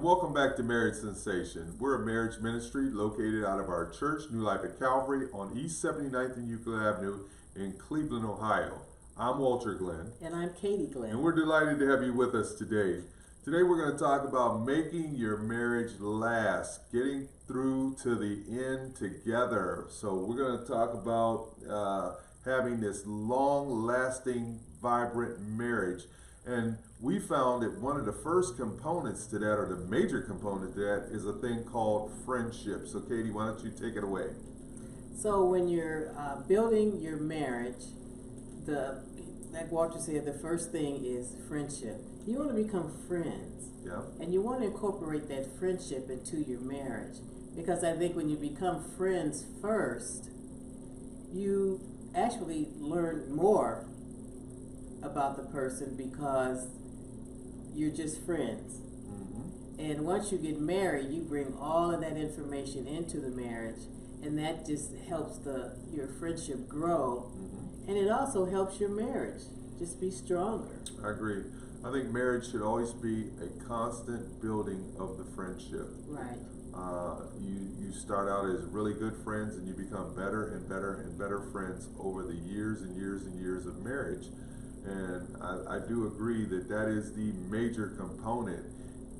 welcome back to Marriage Sensation. We're a marriage ministry located out of our church, New Life at Calvary, on East 79th and Euclid Avenue in Cleveland, Ohio. I'm Walter Glenn. And I'm Katy Glenn. And we're delighted to have you with us today. Today we're going to talk about making your marriage last, getting through to the end together. So we're going to talk about having this long-lasting, vibrant marriage. And we found that one of the first components to that, or the major component to that, is a thing called friendship. So Katy, why don't you take it away? So when you're building your marriage, like Walter said, the first thing is friendship. You want to become friends. Yeah. And you want to incorporate that friendship into your marriage. Because I think when you become friends first, you actually learn more about the person because you're just friends. Mm-hmm. And once you get married, you bring all of that information into the marriage, and that just helps your friendship grow. Mm-hmm. And it also helps your marriage just be stronger. I agree. I think marriage should always be a constant building of the friendship. Right. You start out as really good friends, and you become better and better and better friends over the years and years and years of marriage. And I do agree that that is the major component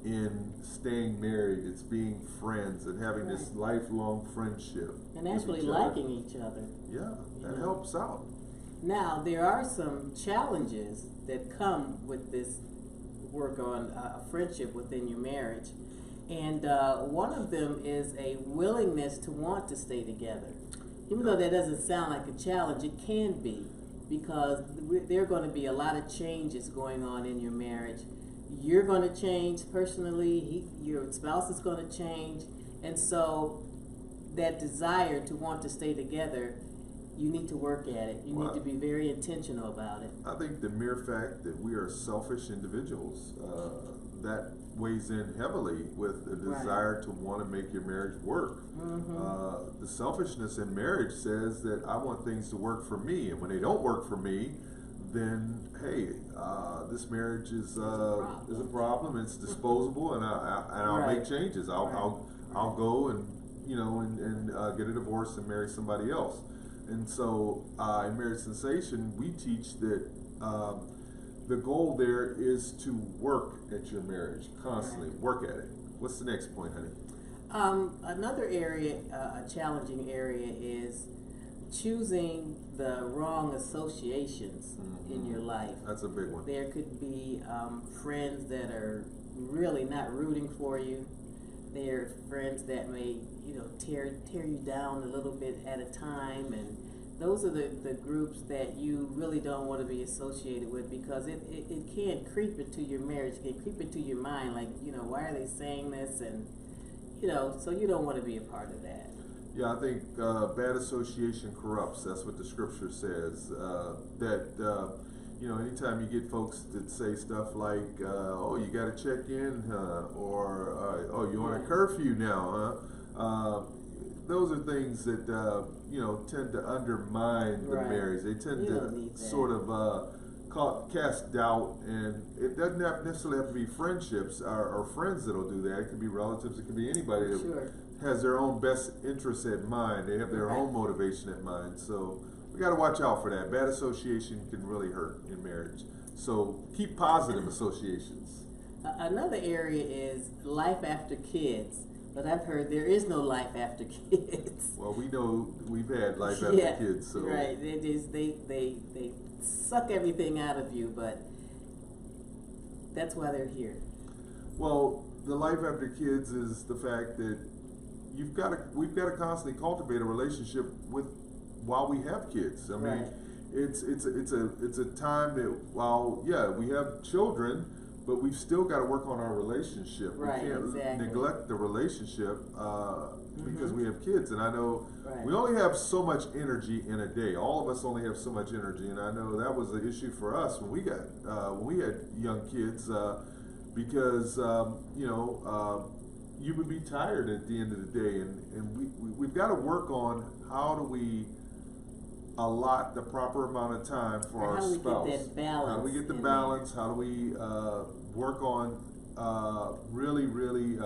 in staying married. It's being friends and having this lifelong friendship. And actually liking each other. Yeah, that helps out. Now, there are some challenges that come with this work on friendship within your marriage. And one of them is a willingness to want to stay together. Even though that doesn't sound like a challenge, it can be. Because there are going to be a lot of changes going on in your marriage. You're going to change personally, your spouse is going to change, and so that desire to want to stay together, you need to work at it. You need to be very intentional about it. I think the mere fact that we are selfish individuals, that weighs in heavily with the desire to want to make your marriage work. Mm-hmm. The selfishness in marriage says that I want things to work for me, and when they don't work for me, then hey, this marriage is a problem. It's disposable, and I'll make changes. I'll go and get a divorce and marry somebody else. And so in Marriage Sensation, we teach that the goal there is to work at your marriage constantly. Work at it. What's the next point, honey? Another area, a challenging area, is choosing the wrong associations in your life. That's a big one. There could be friends that are really not rooting for you. They're friends that may, tear you down a little bit at a time, and those are the groups that you really don't want to be associated with, because it can creep into your marriage, it can creep into your mind, like, why are they saying this? And, so you don't want to be a part of that. Yeah, I think bad association corrupts. That's what the scripture says. Anytime you get folks that say stuff like, oh, you got to check in, or, oh, you're on a curfew now, huh? Those are things that, tend to undermine the marriage. They tend to sort of cast doubt, and it doesn't necessarily have to be friendships or friends that'll do that. It could be relatives. It could be anybody that has their own best interests at mind. They have their own motivation at mind. So we got to watch out for that. Bad association can really hurt in marriage. So keep positive associations. Another area is life after kids. But I've heard there is no life after kids. Well, we know we've had life after kids. So. Right. They suck everything out of you, but that's why they're here. Well, the life after kids is the fact that we've got to constantly cultivate a relationship while we have kids. I mean, it's a time that while we have children, but we've still got to work on our relationship. We can't neglect the relationship because we have kids. And I know we only have so much energy in a day. All of us only have so much energy, and I know that was an issue for us when we had young kids because you would be tired at the end of the day, and we've got to work on how do we allot the proper amount of time for our spouse. How do we get that balance? How do we get the balance? How do we work on really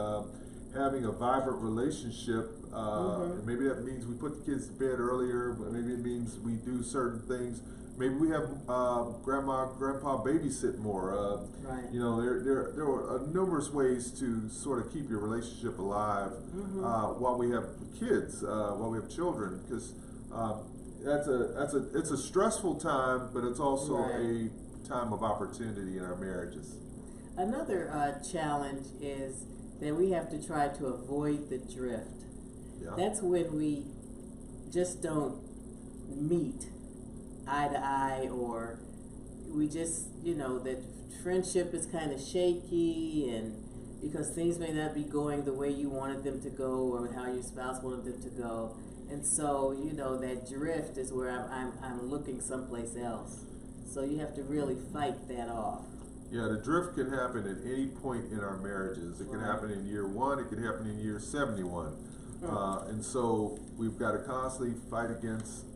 having a vibrant relationship. And maybe that means we put the kids to bed earlier, but maybe it means we do certain things. Maybe we have grandma, grandpa babysit more. Right. You know, there are numerous ways to sort of keep your relationship alive while we have kids, while we have children, because it's a stressful time, but it's also a time of opportunity in our marriages. Another challenge is that we have to try to avoid the drift. Yeah. That's when we just don't meet eye to eye, or we just, you know, that friendship is kind of shaky, and because things may not be going the way you wanted them to go or how your spouse wanted them to go. And so, you know, that drift is where I'm looking someplace else. So you have to really fight that off. Yeah, the drift can happen at any point in our marriages. It can happen in year 1, it can happen in year 71. And so we've got to constantly fight against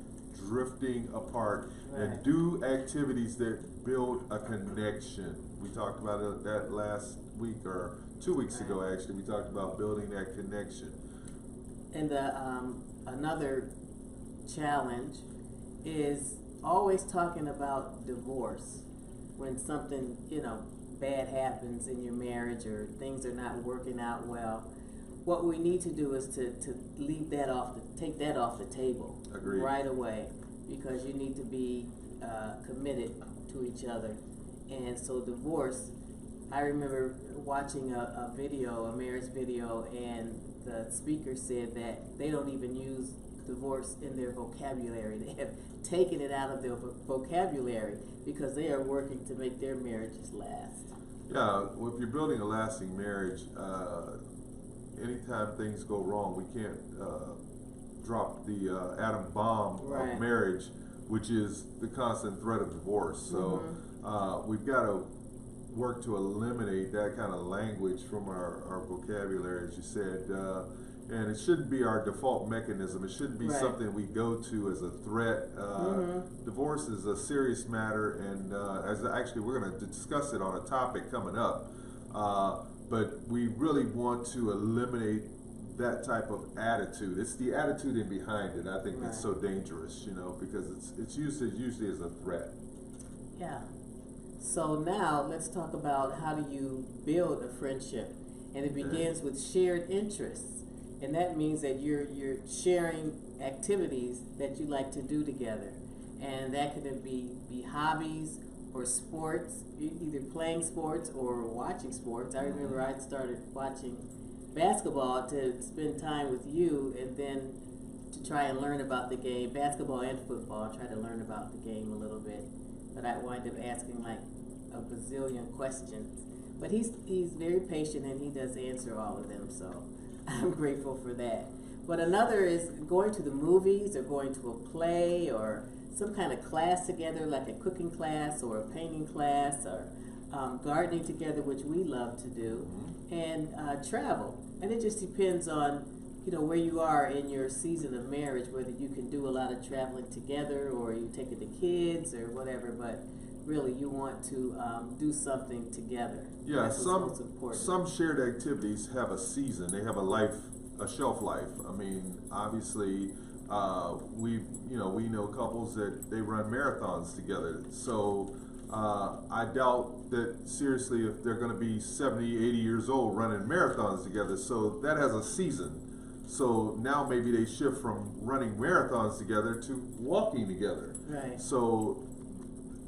drifting apart and do activities that build a connection. We talked about that last week, or 2 weeks ago actually. We talked about building that connection. And another challenge is always talking about divorce. When something, you know, bad happens in your marriage or things are not working out well, what we need to do is to leave that take that off the table. Agreed. Right away, because you need to be committed to each other. And so divorce, I remember watching a marriage video, and the speaker said that they don't even use divorce in their vocabulary. They have taken it out of their vocabulary because they are working to make their marriages last. Yeah, well, if you're building a lasting marriage, anytime things go wrong, we can't drop the atom bomb of marriage, which is the constant threat of divorce. So we've got to work to eliminate that kind of language from our vocabulary, as you said. And it shouldn't be our default mechanism. It shouldn't be something we go to as a threat. Divorce is a serious matter, and we're going to discuss it on a topic coming up. But we really want to eliminate that type of attitude. It's the attitude in behind it, I think, that's so dangerous, you know, because it's usually as a threat. Yeah. So now let's talk about how do you build a friendship, and it begins with shared interests. And that means that you're sharing activities that you like to do together. And that could be hobbies or sports, either playing sports or watching sports. I remember I started watching basketball to spend time with you, and then to try and learn about the game, basketball and football, try to learn about the game a little bit. But I wind up asking like a bazillion questions. But he's very patient, and he does answer all of them, so I'm grateful for that. But another is going to the movies, or going to a play, or some kind of class together, like a cooking class or a painting class, or gardening together, which we love to do, and travel. And it just depends on, you know, where you are in your season of marriage, whether you can do a lot of traveling together, or you take it to kids or whatever. But really, you want to do something together. Yeah, that's what's most important. Some shared activities have a season. They have a shelf life. I mean, obviously, we know couples that they run marathons together. So I doubt that seriously if they're going to be 70, 80 years old running marathons together. So that has a season. So now maybe they shift from running marathons together to walking together. Right. So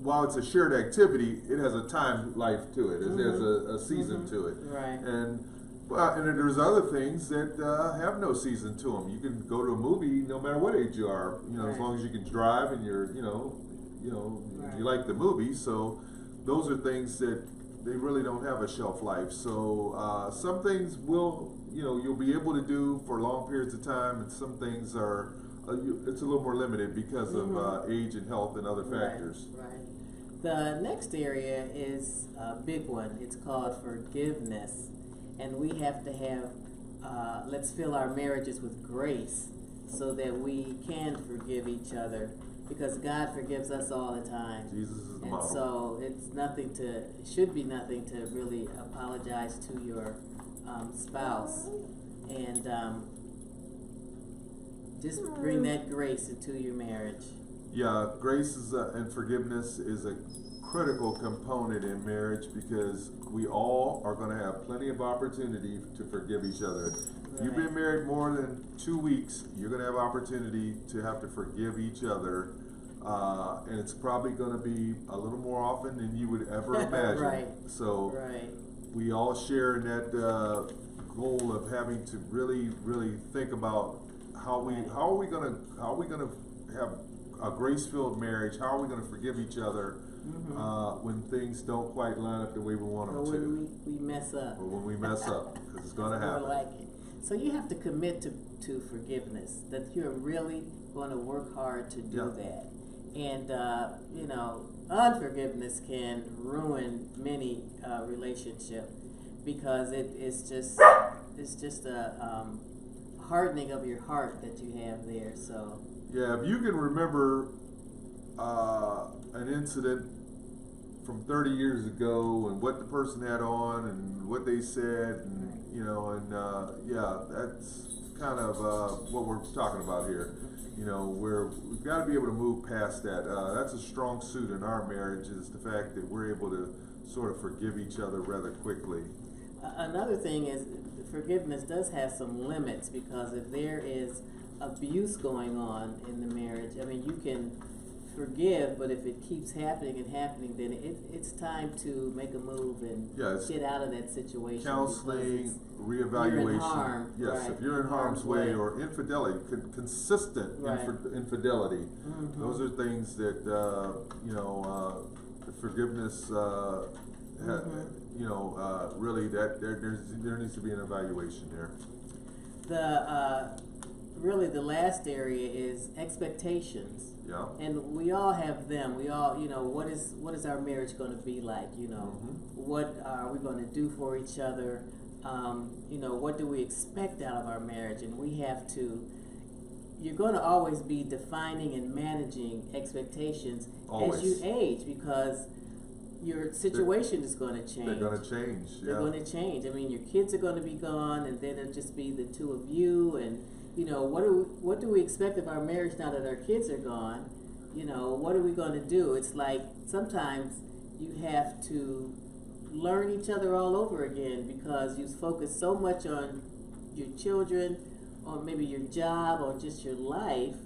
while it's a shared activity, it has a time life to it. There's a season to it. Right. And then there's other things that have no season to them. You can go to a movie no matter what age you are. You know, as long as you can drive and you're, you like the movie. So those are things that they really don't have a shelf life. So some things you'll be able to do for long periods of time, and some things are it's a little more limited because of age and health and other factors. Right. The next area is a big one. It's called forgiveness. And we have to have, let's fill our marriages with grace so that we can forgive each other because God forgives us all the time. Jesus is the And model. so it should be nothing to really apologize to your spouse, and just bring that grace into your marriage. Yeah, grace is and forgiveness is a critical component in marriage, because we all are going to have plenty of opportunity to forgive each other. If you've been married more than 2 weeks, you're going to have opportunity to have to forgive each other, and it's probably going to be a little more often than you would ever imagine. Right. So Right. we all share in that goal of having to really, really think about how are we going to have a grace-filled marriage? How are we going to forgive each other when things don't quite line up the way we want them Or to? when we mess up. Or when we mess up, because it's going to More happen. like it. So you have to commit to forgiveness, that you're really going to work hard to do that. And, unforgiveness can ruin many relationships, because it's just a hardening of your heart that you have there. So Yeah, if you can remember an incident from 30 years ago, and what the person had on, and what they said, and that's kind of what we're talking about here. We've got to be able to move past that. That's a strong suit in our marriage, is the fact that we're able to sort of forgive each other rather quickly. another thing is, forgiveness does have some limits, because if there is abuse going on in the marriage, I mean, you can forgive, but if it keeps happening, then it's time to make a move and get out of that situation. Counseling, reevaluation. You're in harm, yes, right. if you're in harm's way, or infidelity, consistent infidelity, those are things that the forgiveness. Really, there needs to be an evaluation there. The last area is expectations. Yeah. And we all have them. We all, what is our marriage going to be like? What are we going to do for each other? What do we expect out of our marriage? And we have to. You're going to always be defining and managing expectations as you age, because your situation is going to change. They're going to change. They're going to change. I mean, your kids are going to be gone, and then it'll just be the two of you. And what do we expect of our marriage now that our kids are gone? What are we going to do? It's like sometimes you have to learn each other all over again, because you focus so much on your children, or maybe your job, or just your life.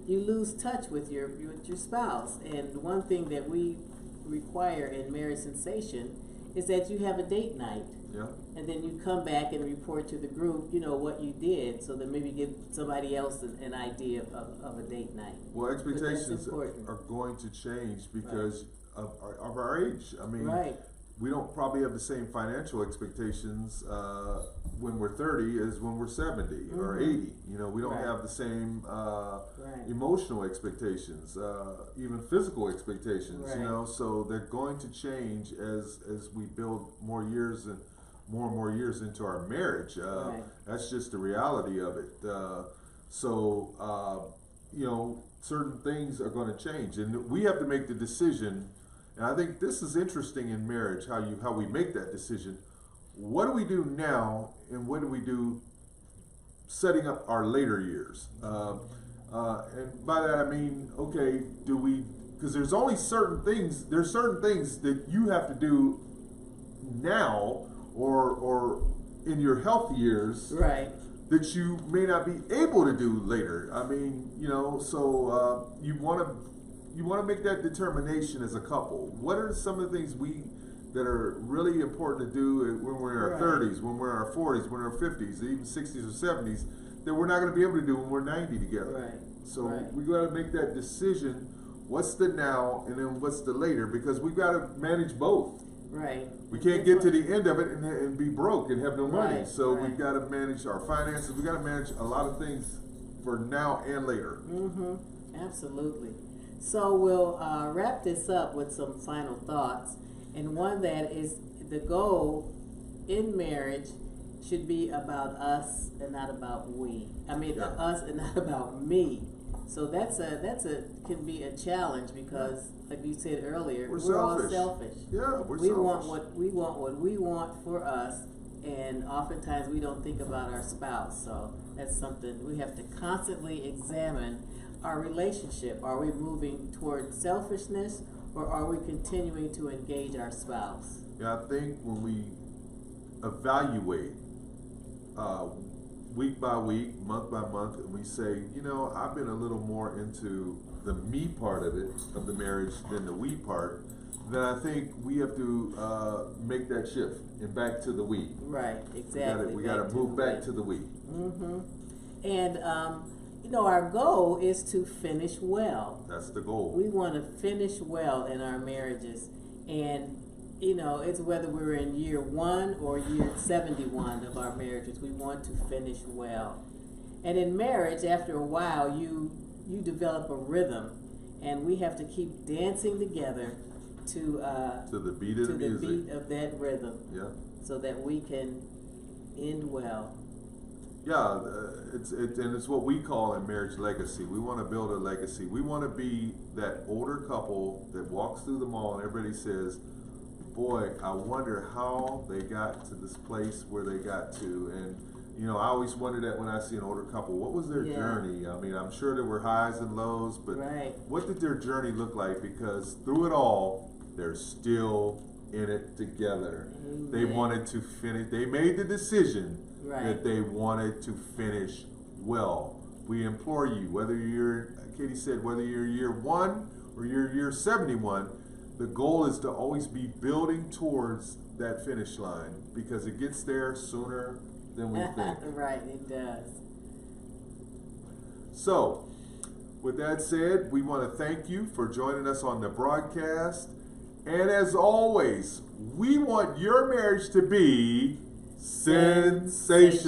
You lose touch with your spouse. And one thing that we require in Marriage Sensation is that you have a date night. Yeah. And then you come back and report to the group, what you did, so that maybe give somebody else an idea of a date night. Well, expectations are going to change because of our age. I mean, we don't probably have the same financial expectations when we're 30 as when we're 70 or 80. We don't have the same emotional expectations, even physical expectations. So they're going to change as we build more and more years into our marriage. That's just the reality of it. Certain things are going to change, and we have to make the decision. And I think this is interesting in marriage, how we make that decision. What do we do now, and what do we do setting up our later years? And by that I mean, okay, because there's certain things that you have to do now, or in your health years, that you may not be able to do later. I mean, so you want to make that determination as a couple. What are some of the things that are really important to do when we're in our 30s, when we're in our 40s, when we're in our 50s, even 60s or 70s, that we're not going to be able to do when we're 90 together? So we got to make that decision. What's the now, and then what's the later? Because we've got to manage both. We can't get to the end of it and be broke and have no money. So we've got to manage our finances. We've got to manage a lot of things for now and later. Absolutely. So we'll wrap this up with some final thoughts. And one that is, the goal in marriage should be about us and not about we. I mean, us and not about me. So that's can be a challenge because, like you said earlier, We're all selfish. selfish. Yeah, we're We selfish. want what we want for us, and oftentimes we don't think about our spouse. So that's something we have to constantly examine our relationship. Are we moving toward selfishness, or are we continuing to engage our spouse? Yeah, I think when we evaluate week by week, month by month, and we say, you know, I've been a little more into the me part of it, of the marriage, than the we part, then I think we have to make that shift and back to the we. Right, exactly. We got to move back to the we. Mm-hmm. And you know, our goal is to finish well. That's the goal. We want to finish well in our marriages, and you know, it's whether we're in year 1 or year 71 of our marriages, we want to finish well. And in marriage, after a while, you develop a rhythm, and we have to keep dancing together to the beat of the music. To the beat of that rhythm. Yeah. So that we can end well. Yeah, it's what we call in marriage legacy. We want to build a legacy. We want to be that older couple that walks through the mall and everybody says, boy, I wonder how they got to this place where they got to. And, you know, I always wonder that when I see an older couple, what was their journey? I mean, I'm sure there were highs and lows, but what did their journey look like? Because through it all, they're still in it together. Amen. They wanted to finish. They made the decision that they wanted to finish well. We implore you, whether you're, Katie said, whether you're year 1 or you're year 71, the goal is to always be building towards that finish line because it gets there sooner than we think. Right, it does. So, with that said, we want to thank you for joining us on the broadcast. And as always, we want your marriage to be sensational.